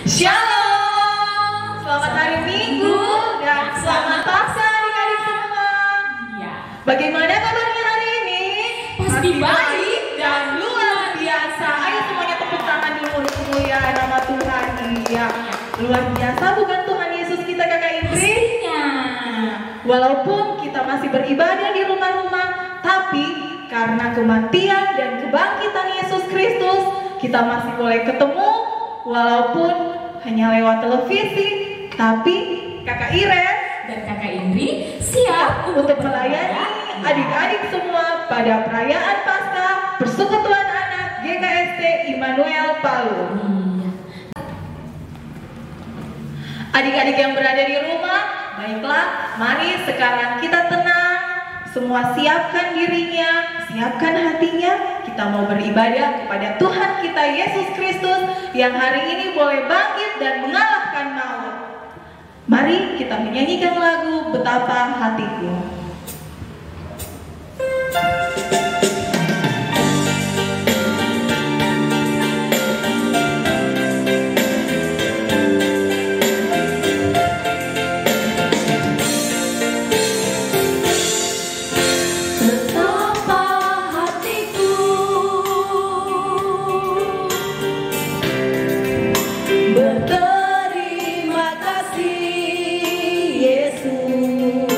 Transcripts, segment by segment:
Shalom, selamat hari Minggu dan selamat Pasca adik-adik semua. Ya. Bagaimana kabarnya hari ini? Pasti baik dan luar biasa. Ayo semuanya tepuk tangan dulu untuk kemuliaan nama Tuhan. Iya, luar biasa bukan Tuhan Yesus kita Kakak Indri? Pastinya. Walaupun kita masih beribadah di rumah-rumah, tapi karena kematian dan kebangkitan Yesus Kristus, kita masih boleh ketemu walaupun hanya lewat televisi, tapi Kakak Iren Dan Kakak Indri siap untuk melayani adik-adik semua pada perayaan Paskah Persekutuan Anak GKST Immanuel Palu. Adik-adik yang berada di rumah, baiklah, mari sekarang kita tenang, semua siapkan dirinya, siapkan hatinya, kita mau beribadah kepada Tuhan kita Yesus Kristus yang hari ini boleh bangkit dan mengalahkan maut. Mari kita menyanyikan lagu Betapa Hatiku. Berterima kasih Yesus,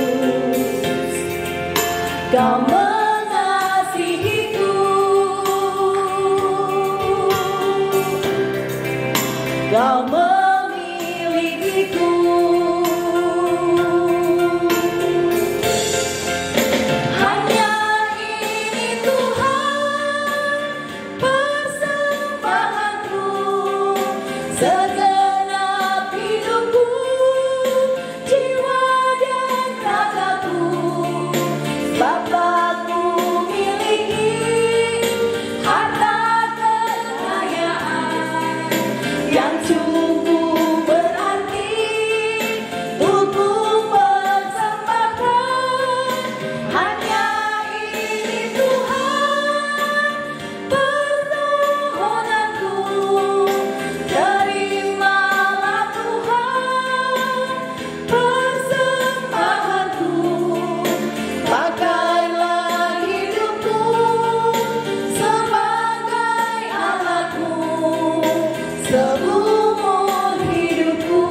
Kau mengasihiku, Kau memilikiku. Hanya ini Tuhan persembahanku, segenap hidupku, jiwa dan ragaku. Bapakku miliki harta kekayaan yang cukup berarti untuk persembahkan. Hanya ini Tuhan permohonanku, terimalah Tuhan persembahanku. Pakailah hidupku sebagai alatmu seumur hidupku.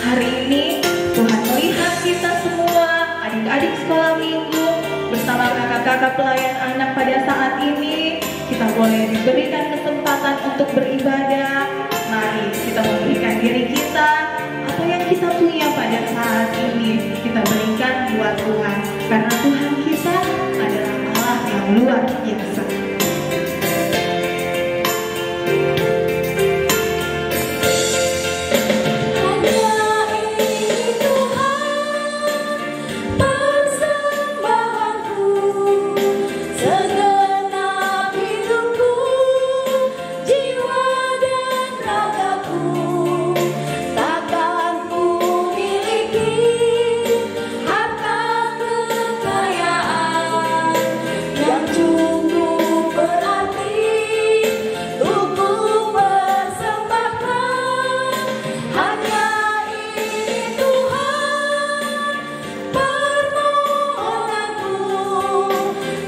Hari ini Tuhan melihat kita semua, adik-adik sekolah minggu, bersama kakak-kakak pelayan anak pada saat ini, kita boleh diberikan kesempatan untuk beribadah. Mari kita memberikan diri kita, apa yang kita punya pada saat ini, kita berikan buat Tuhan. Karena Tuhan kita adalah Allah yang luar biasa. Hanya ini Tuhan persembahanku, segenap hidupku, jiwa dan ragaku. Takkan ku miliki harta kekayaan yang cukup berarti untuk persembahkan. Hanya ini Tuhan permohonanku,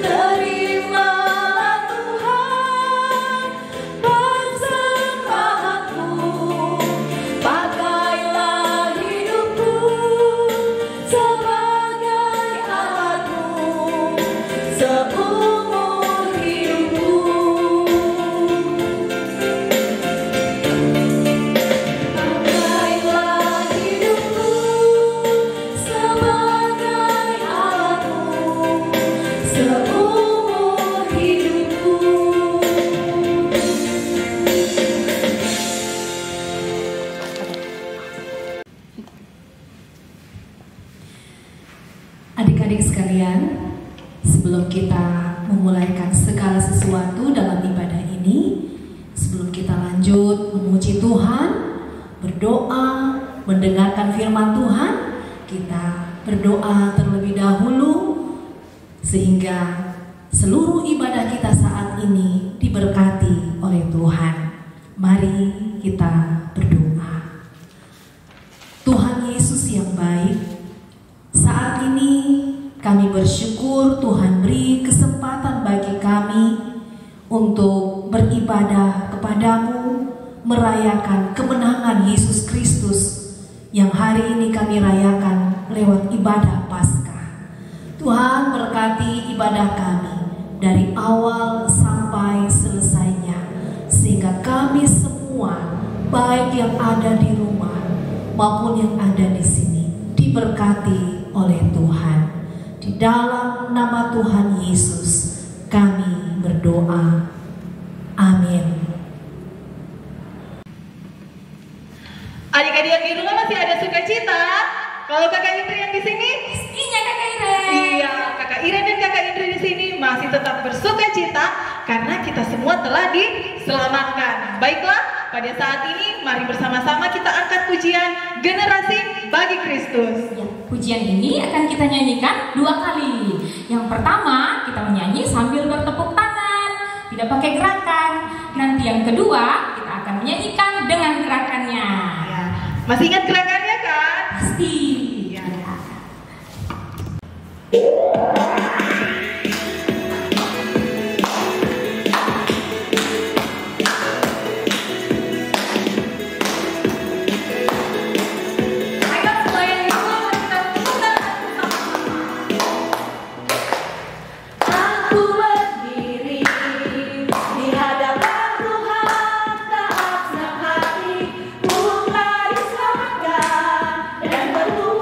terimalah Tuhan persembahanku. Pakailah hidupku sebagai alatmu seumur hidupku. Pakailah hidupku sebagai alatmu seumur hidupku. Adik-adik sekalian, sebelum kita memulaikan segala sesuatu dalam ibadah ini, sebelum kita lanjut memuji Tuhan, berdoa, mendengarkan firman Tuhan, kita berdoa terlebih dahulu sehingga seluruh ibadah kita saat ini bagi kami untuk beribadah kepadamu, merayakan kemenangan Yesus Kristus yang hari ini kami rayakan lewat ibadah Paskah. Tuhan berkati ibadah kami dari awal sampai selesainya, sehingga kami semua, baik yang ada di rumah maupun yang ada di sini, diberkati oleh Tuhan. Di dalam nama Tuhan Yesus kami berdoa. Amin. Adik-adik yang di rumah masih ada sukacita? Kalau kakak Indri yang di sini? Pastinya Kakak Iren. Iya, kakak Iren dan kakak Indri di sini masih tetap bersukacita karena kita semua telah diselamatkan. Baiklah, pada saat ini mari bersama-sama kita angkat pujian Generasi Bagi Kristus. Ya, pujian ini akan kita nyanyikan 2 kali. Yang pertama kita menyanyi sambil bertepuk tangan, tidak pakai gerakan. Nanti yang kedua kita akan menyanyikan dengan gerakannya. Ya, masih ingat gerakannya kan? Pasti. Ya. Ayo semua yang di rumah kita tepuk tangan bersama-sama. Aku berdiri di hadapan Tuhan, taat senang hati, ku telah diselamatkan dan bertumbuh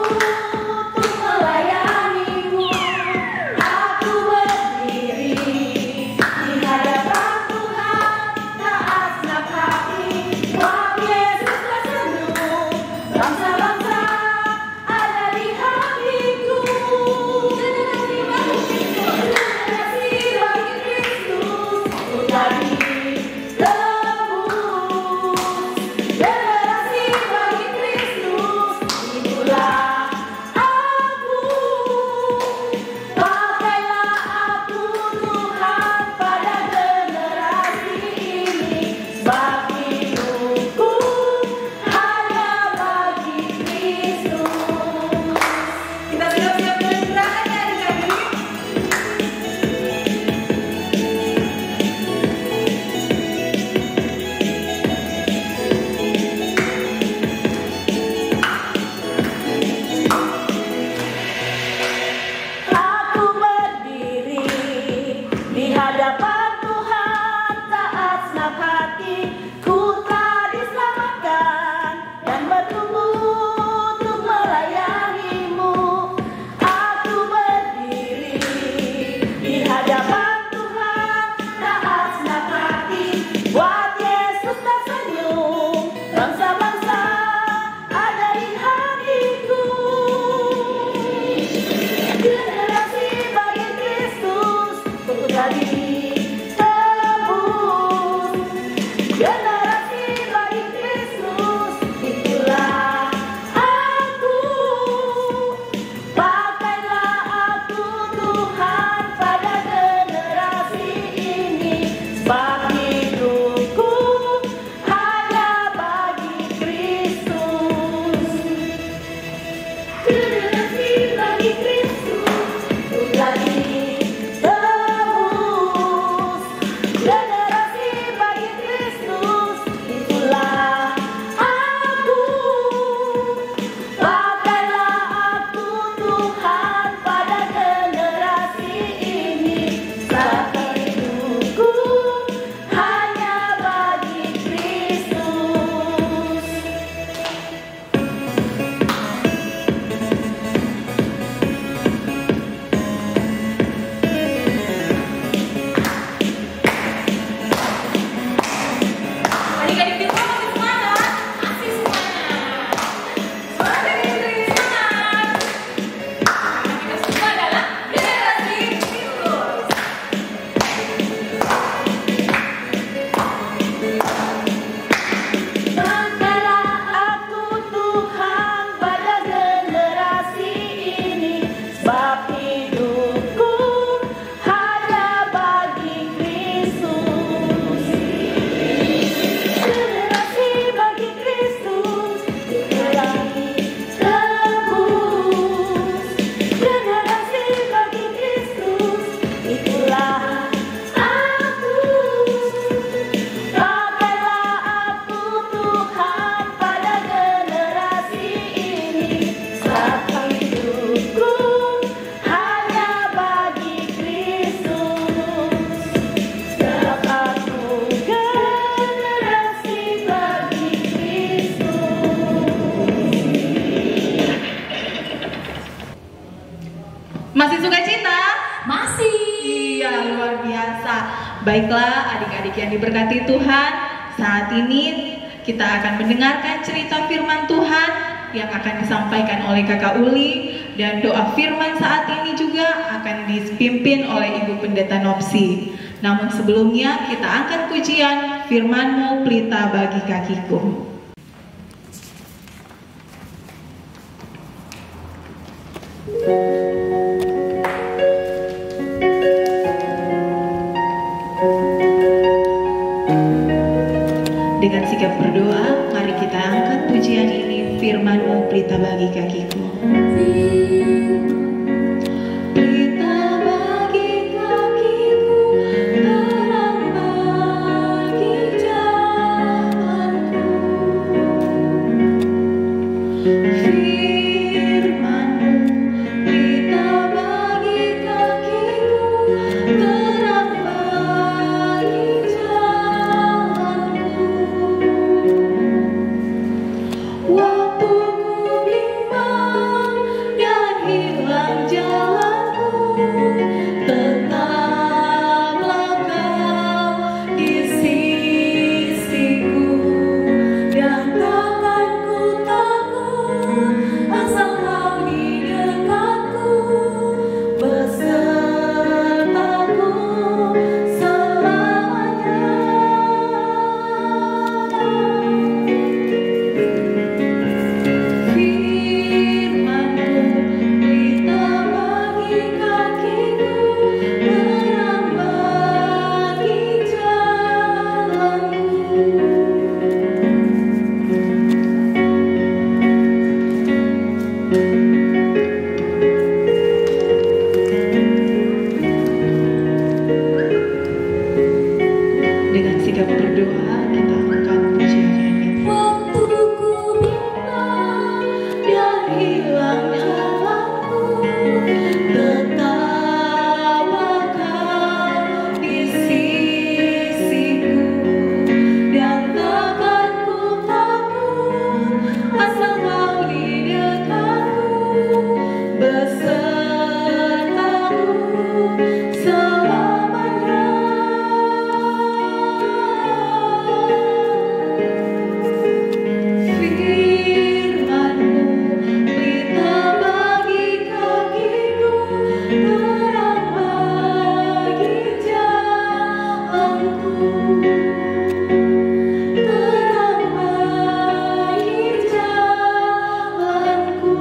Baiklah adik-adik yang diberkati Tuhan, saat ini kita akan mendengarkan cerita firman Tuhan yang akan disampaikan oleh Kakak Uli, dan doa firman saat ini juga akan dipimpin oleh Ibu Pendeta Nopsi. Namun sebelumnya kita angkat pujian firman-Mu pelita bagi kakiku. Dengan sikap berdoa, mari kita angkat pujian ini, firman-Mu pelita bagi kakiku. Pelita bagi kakiku, terang bagi jalanku. Firman-Mu pelita bagi kakiku, terang bagi jalanku. Waktu ku bimbang dan hilang jalanku, tetaplah Kau di sisiku, dan takkan ku takut asal Kau di dekatku, besertaku selamanya. Firman-Mu pelita bagi kakiku, terang bagi jalanku. Dengan sikap berdoa kita angkat pujian ini. Waktu ku bimbang dan hilang jalanku, tetaplah Kau di sisiku, dan takkan ku takut asal Kau di dekatku, besertaku selamanya. Firman-Mu pelita bagi kakiku, terang bagi jalanku, terang bagi jalanku.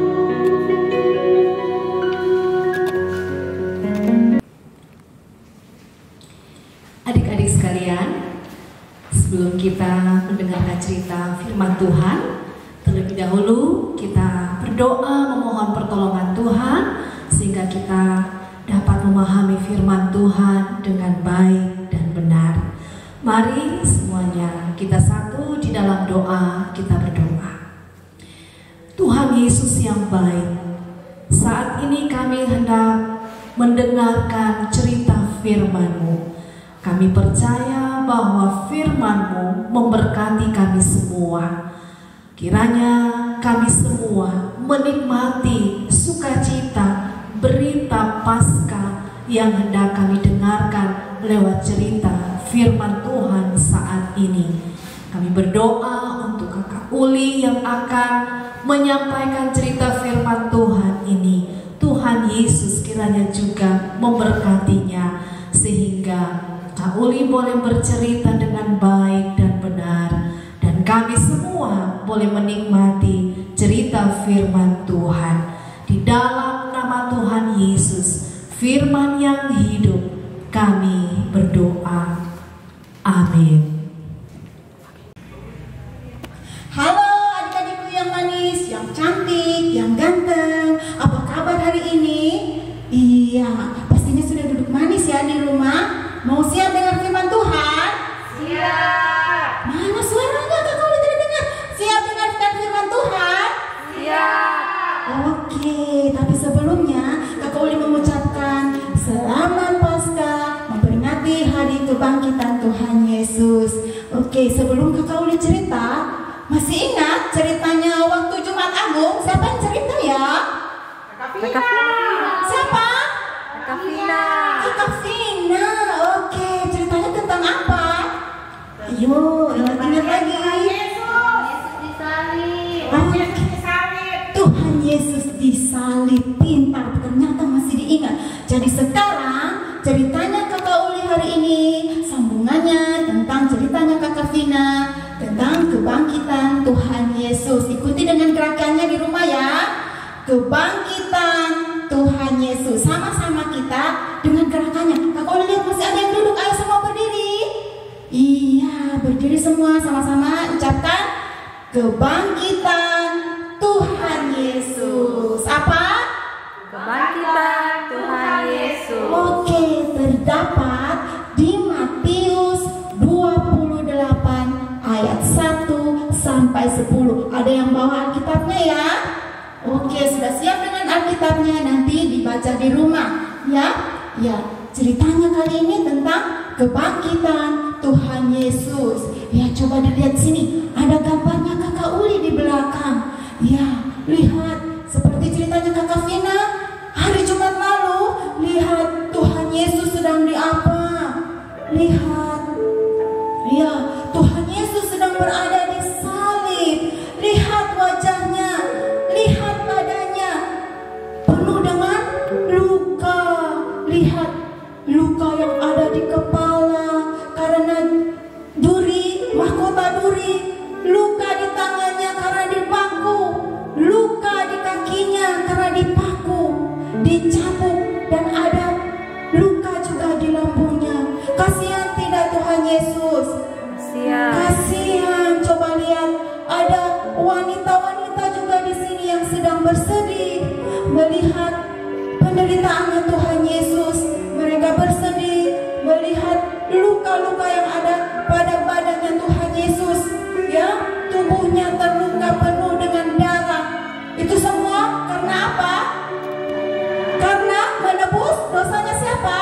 Adik-adik sekalian, sebelum kita mendengarkan cerita firman Tuhan, terlebih dahulu kita berdoa memohon pertolongan Tuhan sehingga kita dapat memahami firman Tuhan dengan baik dan benar. Mari semuanya kita satu di dalam doa, kita berdoa. Tuhan Yesus yang baik, saat ini kami hendak mendengarkan cerita firman-Mu. Kami percaya bahwa firman-Mu memberkati kami semua. Kiranya kami semua menikmati sukacita berita Paskah yang hendak kami dengarkan lewat cerita firman Tuhan saat ini. Kami berdoa untuk Kakak Uli yang akan menyampaikan cerita firman Tuhan ini. Tuhan Yesus kiranya juga memberkatinya sehingga Kak Uli boleh bercerita dengan baik dan benar, dan kami semua boleh menikmati cerita firman Tuhan. Di dalam nama Tuhan Yesus, firman yang hidup, kami berdoa. Amin. Halo adik-adikku yang manis, yang cantik, yang ganteng. Apa kabar hari ini? Iya, pastinya sudah duduk manis ya di rumah. Mau siap dengar firman Tuhan? Siap. Mana suaranya Kakak Uli tidak dengar? Siap dengarkan firman Tuhan? Siap. Oke, tapi sebelumnya Kakak Uli mengucapkan selamat Paskah, memperingati hari kebangkitan Tuhan Yesus. Oke, sebelum Kakak Uli cerita, masih ingat ceritanya waktu Jumat Agung? Siapa yang cerita ya? Kakak Vina. Siapa? Kakak Vina. Kakak Vina. Oke, ceritanya Ayo, ingat lagi. Tuhan Yesus disalib. Pintar, ternyata masih diingat. Jadi sekarang ceritanya Kakak Uli hari ini sambungannya tentang ceritanya Kakak Vina tentang kebangkitan Tuhan Yesus. Ikuti dengan gerakannya di rumah ya. Kebangkitan Tuhan Yesus. Sama-sama kita dengan gerakannya. Kakak Uli lihat masih ada yang duduk. Ayo semua berdiri. Iya, berdiri semua sama-sama ucapkan kebangkitan Tuhan Yesus. Apa? Kebangkitan Tuhan Yesus. Oke, terdapat di Matius 28 ayat 1 sampai 10. Ada yang bawa Alkitabnya ya? Oke, sudah siap dengan Alkitabnya, nanti dibaca di rumah ya. Ya, ceritanya kali ini tentang kebangkitan Tuhan Yesus. Ya, coba dilihat sini. Ada gambarnya Kakak Uli di belakang. Ya, lihat seperti ceritanya Kakak Vina hari Jumat lalu. Lihat Tuhan Yesus sedang di apa? Lihat. Ya, Tuhan Yesus sedang berada di salib. Lihat wajahnya. Lihat badannya penuh dengan luka. Lihat luka yang ada di kepala karena duri, mahkota duri. Luka di tangannya karena dipaku. Luka di kakinya karena dipaku, dicapuk, dan ada luka juga di lambungnya. Kasihan tidak Tuhan Yesus? Kasihan. Coba lihat, ada wanita-wanita juga di sini yang sedang bersedih melihat penderitaannya Tuhan Yesus. Mereka bersedih melihat luka-luka yang ada pada badannya Tuhan Yesus. Ya, tubuhnya terluka penuh dengan darah. Itu semua karena apa? Karena menebus dosanya siapa?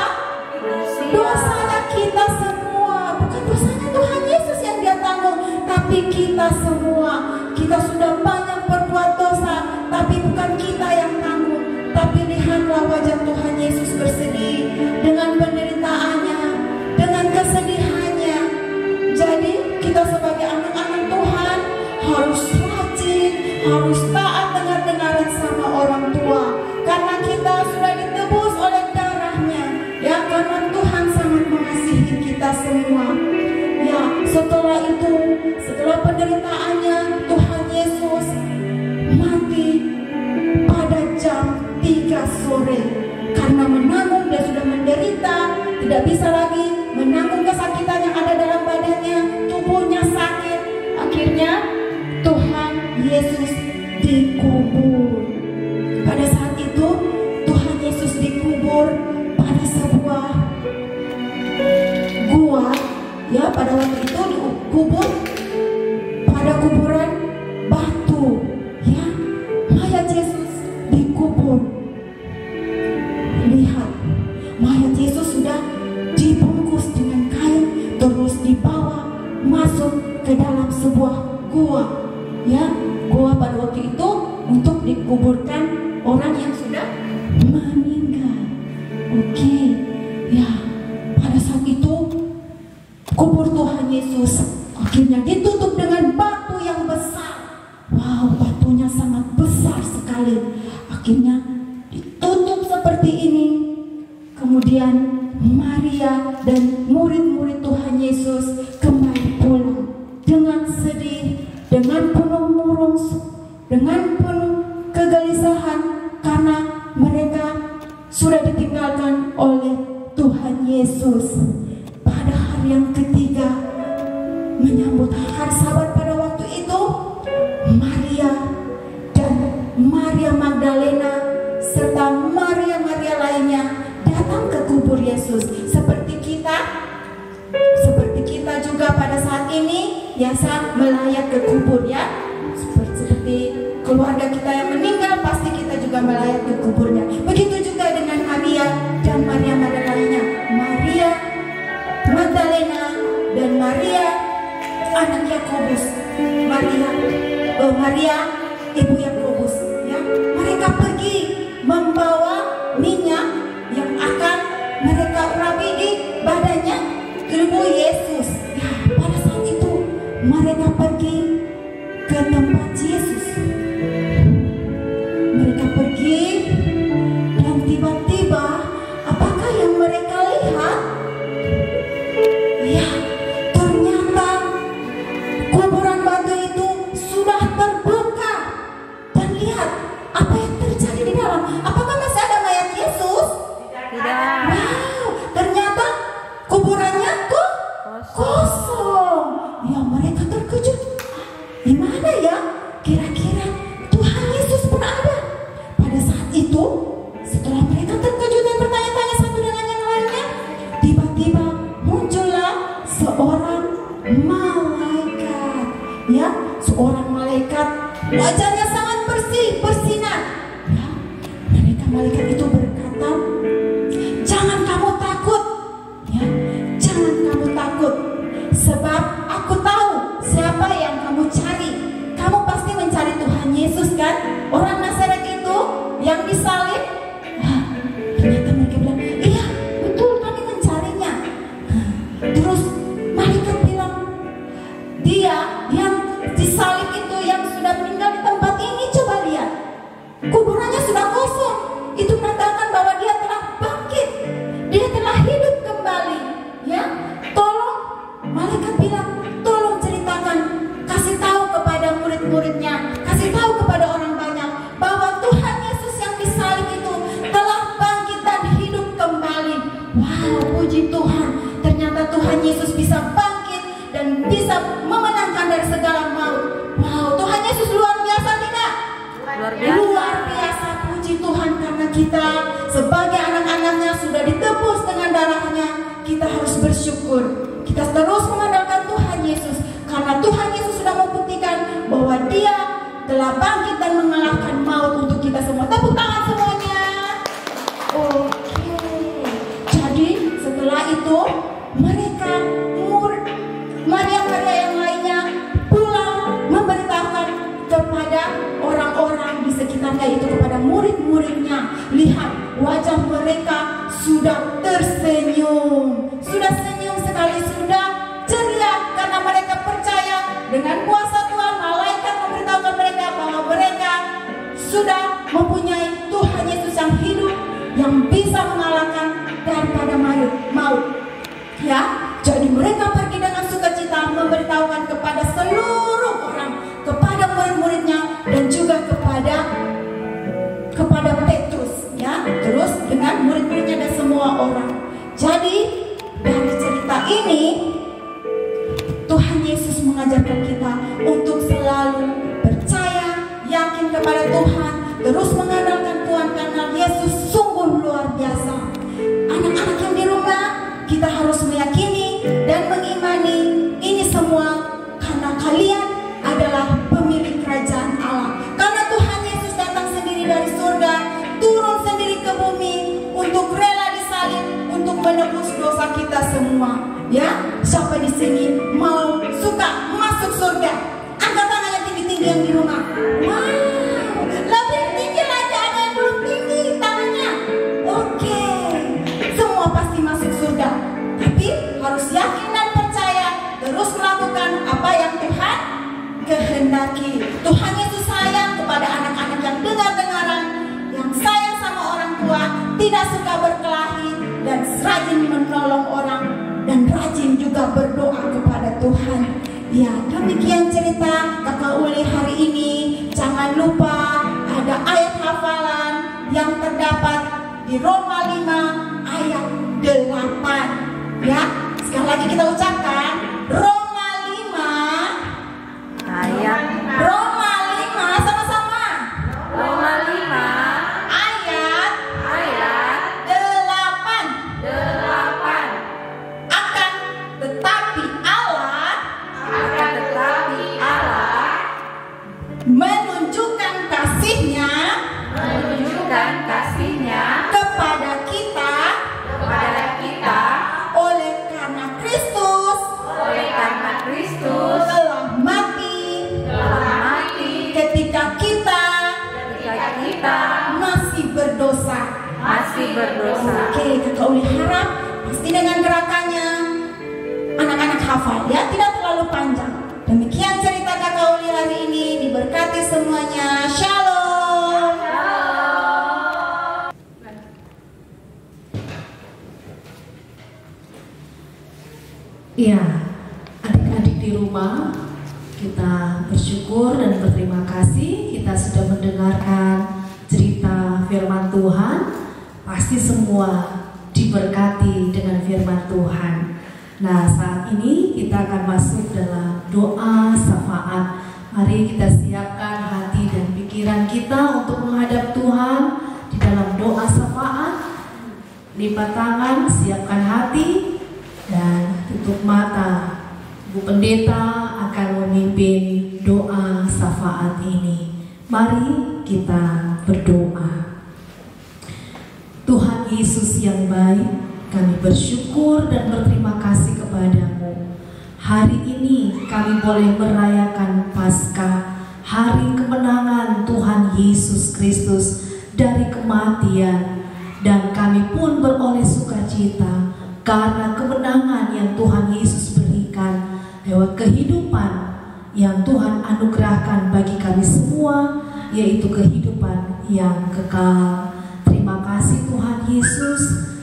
Dosanya kita semua. Bukan dosanya Tuhan Yesus yang dia tanggung, tapi kita semua. Kita sudah banyak berbuat dosa, tapi bukan kita yang tanggung. Tapi lihatlah wajah Tuhan Yesus bersedih dengan penderitaannya, dengan kesedihannya. Jadi kita sebagai anak-anak Tuhan harus rajin, harus taat dengar-dengaran sama orang tua, karena kita sudah ditebus oleh darahnya. Ya, karena Tuhan sangat mengasihi kita semua. Ya, setelah itu, setelah penderitaannya, Tuhan Yesus mati pada jam 3 sore. Karena menanggung, dia sudah menderita, tidak bisa lagi menanggung kesakitan yang ada dalam badannya, tubuhnya sakit. Akhirnya Tuhan Yesus dikubur. Pada saat itu Tuhan Yesus dikubur pada sebuah gua. Ya, pada waktu itu dikubur pada kuburan batu. Ya, mayat Yesus dikubur. Lihat, mayat Yesus sudah dibungkus dengan kain, terus dibawa masuk ke dalam sebuah gua. Ya, gua pada waktu itu untuk dikuburkan orang yang sudah meninggal. Oke, ya, pada saat itu kubur Tuhan Yesus akhirnya ditutup dengan batu yang besar. Wow, batunya sangat besar sekali. Akhirnya ditutup seperti ini. Kemudian Maria dan murid-murid Tuhan Yesus kembali pulang dengan sedih, dengan penuh murung, dengan penuh kegelisahan, karena mereka sudah ditinggalkan oleh Tuhan Yesus. Pada hari yang ketiga menyambut hari Sabat pada waktu itu, Maria dan Maria Magdalena serta Maria-Maria lainnya datang ke kubur Yesus. Seperti kita juga pada saat ini biasa melayat ke kubur ya. Seperti keluarga kita yang meninggal, pasti kita juga melayat ke kuburnya. Begitu juga dengan Maria dan Maria-Maria lainnya. Maria Magdalena dan Maria anak Yakobus. Maria ibu Yakobus ya. Mereka pergi membawa minyak yang akan mereka urapi di badannya tubuh Yesus. Ya, pada saat itu mereka pergi ke tempat Yesus. Mereka pergi dan tiba-tiba apakah yang mereka lihat? Ya, ternyata kuburan batu itu sudah terbuka. Dan lihat apa yang terjadi di dalam. Apakah masih ada mayat Yesus? Tidak. Wow, ternyata kuburannya kosong. Ya, mereka terkejut. Di mana ya? Kira-kira Tuhan Yesus pun ada. Pada saat itu, setelah mereka terkejut dan bertanya-tanya satu dengan yang lainnya, tiba-tiba muncullah seorang malaikat. Ya, seorang malaikat, wajahnya sangat bersih, bersinar. Ya, malaikat itu berkata, "Jangan kamu takut. Ya, jangan kamu takut. Sebab aku tahu siapa yang kamu cari. Kamu pasti mencari Tuhan Yesus kan? Orang Nazaret itu yang disalib." Ternyata mereka bilang, "Iya, betul, kami mencarinya." Terus malaikat bilang, "Dia yang disalib itu, yang sudah meninggal di tempat ini, coba lihat. Kuburannya sudah kosong. Itu menandakan bahwa dia telah bangkit. Dia telah hidup kembali. Ya, tolong," malaikat bilang, "tolong ceritakan, kasih tahu kepada murid-muridnya, kasih tahu kepada orang banyak bahwa Tuhan Yesus yang disalib itu telah bangkit dan hidup kembali." Wow, puji Tuhan. Ternyata Tuhan Yesus bisa bangkit dan bisa memenangkan dari segala maut. Wow, Tuhan Yesus luar biasa tidak? Luar biasa. Luar biasa, puji Tuhan, karena kita sebagai anak-anaknya sudah ditebus dengan darahnya. Kita harus bersyukur. Kita terus mengandalkan Tuhan Yesus, karena Tuhan Yesus sudah membuktikan bahwa Dia telah bangkit dan mengalahkan maut untuk kita semua. Tepuk tangan semuanya. Oke. Jadi setelah itu mereka Maria yang lainnya pulang memberitahukan kepada orang-orang di sekitarnya, itu kepada murid-muridnya. Lihat, wajah mereka sudah tersenyum, sudah senyum sekali, sudah ceria, karena mereka percaya dengan kuasa Tuhan. Malaikat memberitahukan mereka bahwa mereka sudah mempunyai Tuhan Yesus yang hidup, yang bisa mengalahkan daripada maut. Ya, jadi mereka pergi dengan sukacita memberitahukan kepada seluruh orang, kepada murid-muridnya dan juga kepada Petrus, ya, terus dengan murid-muridnya dan semua orang. Jadi dari cerita ini Tuhan Yesus mengajarkan kita untuk selalu percaya, yakin kepada Tuhan, terus mengandalkan Tuhan, karena Yesus sungguh luar biasa. Anak-anak yang di rumah, kita harus meyakini dan mengimani ini semua karena kalian adalah pemilik kerajaan Allah. Karena Tuhan Yesus datang sendiri dari surga, turun sendiri ke bumi untuk rela disalib, untuk menebus dosa kita semua. Ya, siapa di sini mau suka masuk surga? Angkat tangannya tinggi-tinggi yang di rumah. Wow, lebih tinggi lagi, ada yang belum tinggi tangannya. Oke, semua pasti masuk surga. Tapi harus yakin dan percaya, terus melakukan apa yang Tuhan kehendaki. Tuhan Yesus sayang kepada anak-anak yang dengar-dengaran, yang sayang sama orang tua, tidak suka berkelahi, dan rajin menolong orang, dan rajin juga berdoa kepada Tuhan. Ya, demikian cerita Kakak Uli hari ini. Jangan lupa ada ayat hafalan yang terdapat di Roma 5 ayat 8. Ya, sekali lagi kita ucapkan Roma 5 Ayat. Roma 5 sama-sama. Roma 5 Ayat 8. Akan tetapi Allah menunjukkan kasih-Nya kepada kita oleh karena Kristus telah mati ketika kita masih berdosa. Oke, Kakak Uli harap pasti dengan gerakannya anak-anak hafal ya, tidak terlalu panjang. Demikian memberkati semuanya. Shalom. Iya, adik-adik di rumah, kita bersyukur dan berterima kasih kita sudah mendengarkan cerita firman Tuhan. Pasti semua diberkati dengan firman Tuhan. Nah, saat ini kita akan masuk dalam doa syafaat. Mari kita siapkan hati dan pikiran kita untuk menghadap Tuhan di dalam doa syafaat. Lipat tangan, siapkan hati, dan tutup mata. Bu Pendeta akan memimpin doa syafaat ini. Mari kita berdoa. Tuhan Yesus yang baik, kami bersyukur dan berterima kasih kepadamu. Hari ini kami boleh merayakan Paskah, hari kemenangan Tuhan Yesus Kristus dari kematian, dan kami pun beroleh sukacita karena kemenangan yang Tuhan Yesus berikan lewat kehidupan yang Tuhan anugerahkan bagi kami semua, yaitu kehidupan yang kekal. Terima kasih Tuhan Yesus,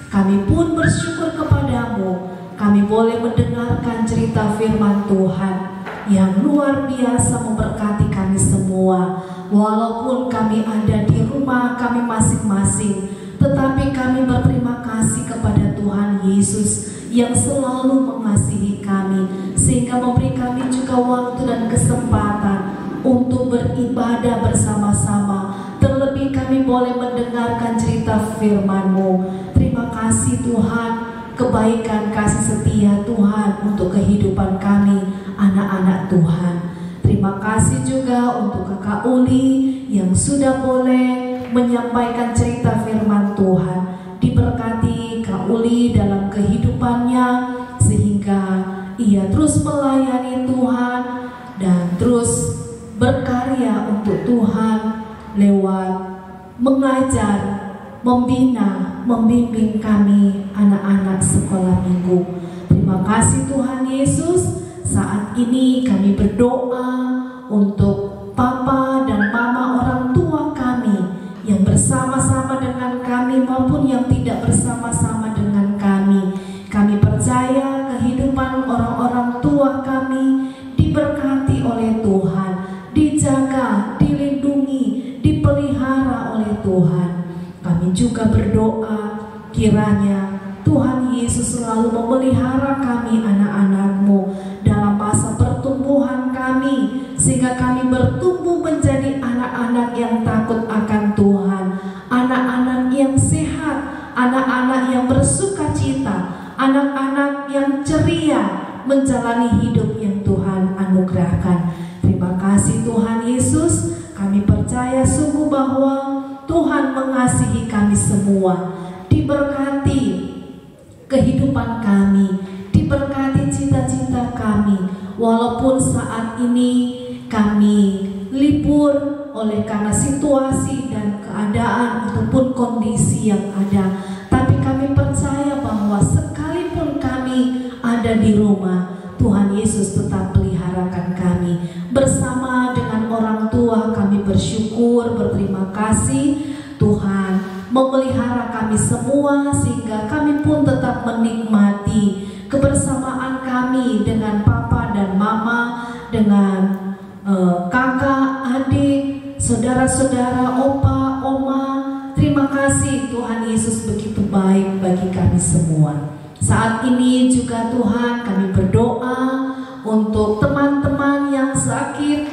kami pun bersyukur kepadamu. Kami boleh mendengarkan cerita firman Tuhan yang luar biasa memberkati kami semua. Walaupun kami ada di rumah kami masing-masing, tetapi kami berterima kasih kepada Tuhan Yesus yang selalu mengasihi kami, sehingga memberi kami juga waktu dan kesempatan untuk beribadah bersama-sama. Terlebih kami boleh mendengarkan cerita firman-Mu. Terima kasih Tuhan, kebaikan kasih setia Tuhan untuk kehidupan kami, anak-anak Tuhan. Terima kasih juga untuk Kakak Uli yang sudah boleh menyampaikan cerita firman Tuhan. Diberkati Kak Uli dalam kehidupannya, sehingga ia terus melayani Tuhan dan terus berkarya untuk Tuhan lewat mengajar, membina, membimbing kami anak-anak sekolah minggu. Terima kasih Tuhan Yesus. Saat ini kami berdoa untuk papa dan mama orang tua kami yang bersama-sama dengan kami maupun yang tidak bersama-sama dengan kami. Kami percaya kehidupan orang-orang tua kami diberkati oleh Tuhan, dijaga, dilindungi, dipelihara oleh Tuhan. Kami juga berdoa kiranya Tuhan Yesus selalu memelihara kami anak-anak-Mu dalam masa pertumbuhan kami, sehingga kami bertumbuh menjadi anak-anak yang takut akan Tuhan, anak-anak yang sehat, anak-anak yang bersukacita, anak-anak yang ceria menjalani hidup yang Tuhan anugerahkan. Terima kasih Tuhan Yesus. Kami percaya sungguh bahwa Tuhan mengasihi kami semua. Diberkati kehidupan kami, diberkati cita-cita kami. Walaupun saat ini kami libur oleh karena situasi dan keadaan ataupun kondisi yang ada, tapi kami percaya bahwa sekalipun kami ada di rumah, Tuhan Yesus tetap peliharakan kami. Bersama dengan orang tua kami bersyukur, berterima kasih Tuhan memelihara kami semua, sehingga kami pun tetap menikmati kebersamaan kami dengan papa dan mama, dengan kakak, adik, saudara-saudara, opa, oma. Terima kasih Tuhan Yesus begitu baik bagi kami semua. Saat ini juga Tuhan kami berdoa untuk teman-teman yang sakit,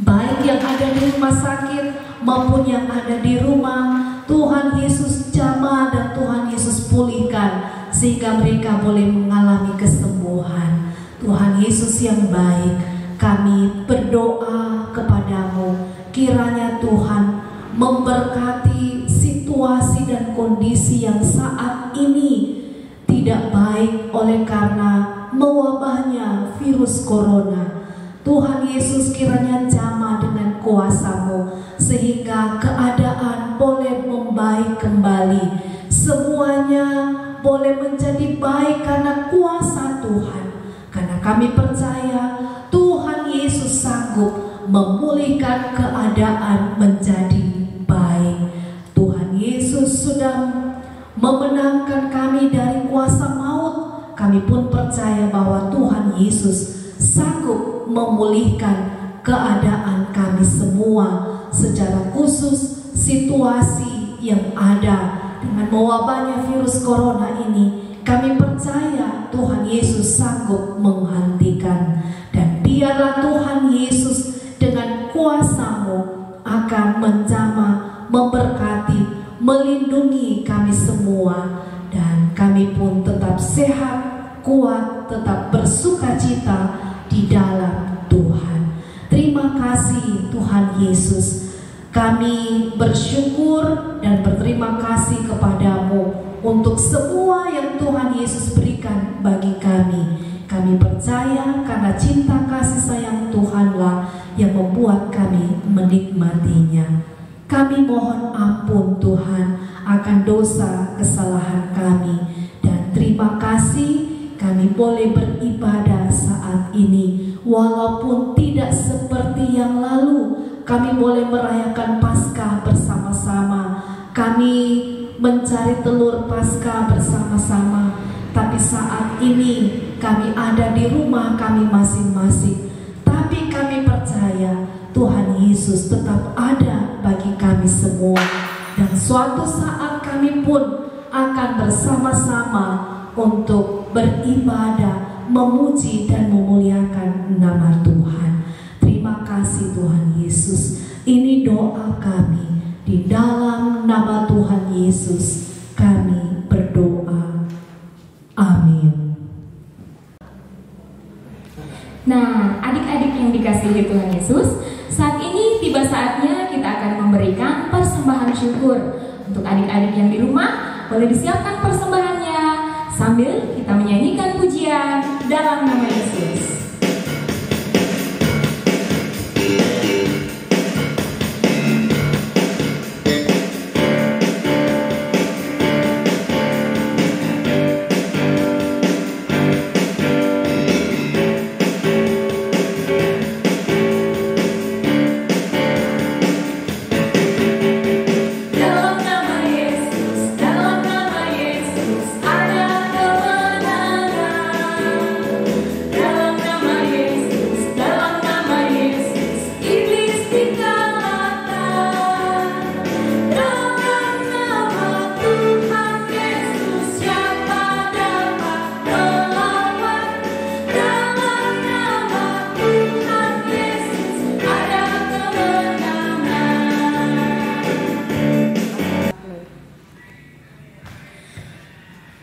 baik yang ada di rumah sakit maupun yang ada di rumah. Tuhan Yesus jamah dan Tuhan Yesus pulihkan, sehingga mereka boleh mengalami kesembuhan. Tuhan Yesus yang baik, kami berdoa kepadamu, kiranya Tuhan memberkati situasi dan kondisi yang saat ini tidak baik oleh karena mewabahnya virus corona. Tuhan Yesus kiranya jamah dengan kuasa-Mu, sehingga keadaan boleh membaik kembali. Semuanya boleh menjadi baik karena kuasa Tuhan. Karena kami percaya Tuhan Yesus sanggup memulihkan keadaan menjadi baik. Tuhan Yesus sudah memenangkan kami dari kuasa maut. Kami pun percaya bahwa Tuhan Yesus sanggup memulihkan keadaan kami semua, secara khusus situasi yang ada dengan mewabahnya virus corona ini. Kami percaya Tuhan Yesus sanggup menghentikan, dan biarlah Tuhan Yesus dengan kuasa-Mu akan menjamah, memberkati, melindungi kami semua, dan kami pun tetap sehat, kuat, tetap bersukacita di dalam Tuhan. Terima kasih Tuhan Yesus. Kami bersyukur dan berterima kasih kepadamu untuk semua yang Tuhan Yesus berikan bagi kami. Kami percaya karena cinta kasih sayang Tuhanlah yang membuat kami menikmatinya. Kami mohon ampun Tuhan akan dosa kesalahan kami, dan terima kasih kami boleh beribadah saat ini. Walaupun tidak seperti yang lalu, kami boleh merayakan Paskah bersama-sama. Kami mencari telur Paskah bersama-sama. Tapi saat ini kami ada di rumah kami masing-masing. Tapi kami percaya Tuhan Yesus tetap ada bagi kami semua. Dan suatu saat kami pun akan bersama-sama untuk beribadah, memuji dan memuliakan nama Tuhan. Terima kasih Tuhan Yesus. Ini doa kami, di dalam nama Tuhan Yesus kami berdoa. Amin. Nah, adik-adik yang dikasihi Tuhan Yesus, saat ini tiba saatnya kita akan memberikan persembahan syukur. Untuk adik-adik yang di rumah, boleh disiapkan persembahannya sambil kita menyanyikan pujian dalam nama Yesus.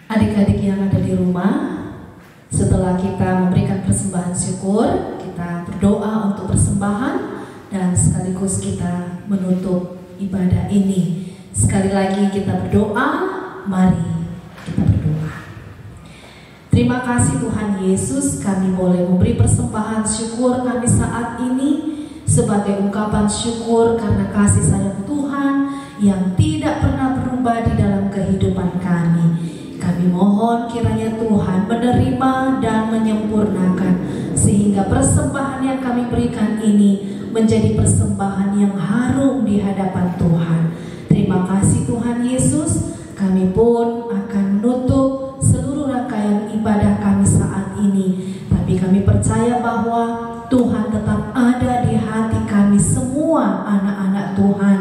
Adik-adik yang ada di rumah, setelah kita memberikan persembahan syukur, kita berdoa untuk persembahan dan sekaligus kita menutup ibadah ini. Sekali lagi kita berdoa, mari kita berdoa. Terima kasih Tuhan Yesus, kami boleh memberi persembahan syukur kami saat ini sebagai ungkapan syukur karena kasih sayang Tuhan yang tidak pernah berubah di dalam kehidupan kami. Kami mohon kiranya Tuhan menerima dan menyempurnakan, sehingga persembahan yang kami berikan ini menjadi persembahan yang harum di hadapan Tuhan. Terima kasih Tuhan Yesus. Kami pun akan menutup seluruh rangkaian ibadah kami saat ini, tapi kami percaya bahwa Tuhan tetap ada di hati kami semua anak-anak Tuhan.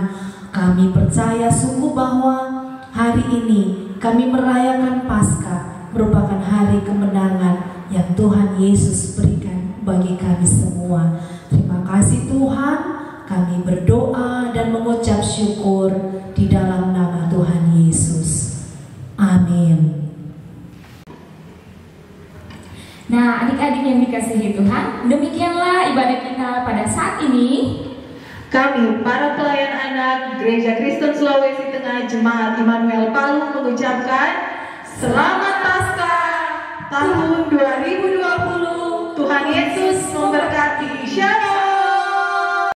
Kami percaya sungguh bahwa hari ini kami merayakan Paskah, merupakan hari kemenangan yang Tuhan Yesus berikan bagi kami semua. Terima kasih Tuhan, kami berdoa dan mengucap syukur di dalam nama Tuhan Yesus. Amin. Nah, adik-adik yang dikasihi Tuhan, demikianlah ibadah kita pada saat ini. Kami, para pelayan anak Gereja Kristen Sulawesi Tengah Jemaat Immanuel Palu mengucapkan Selamat Paskah tahun 2020.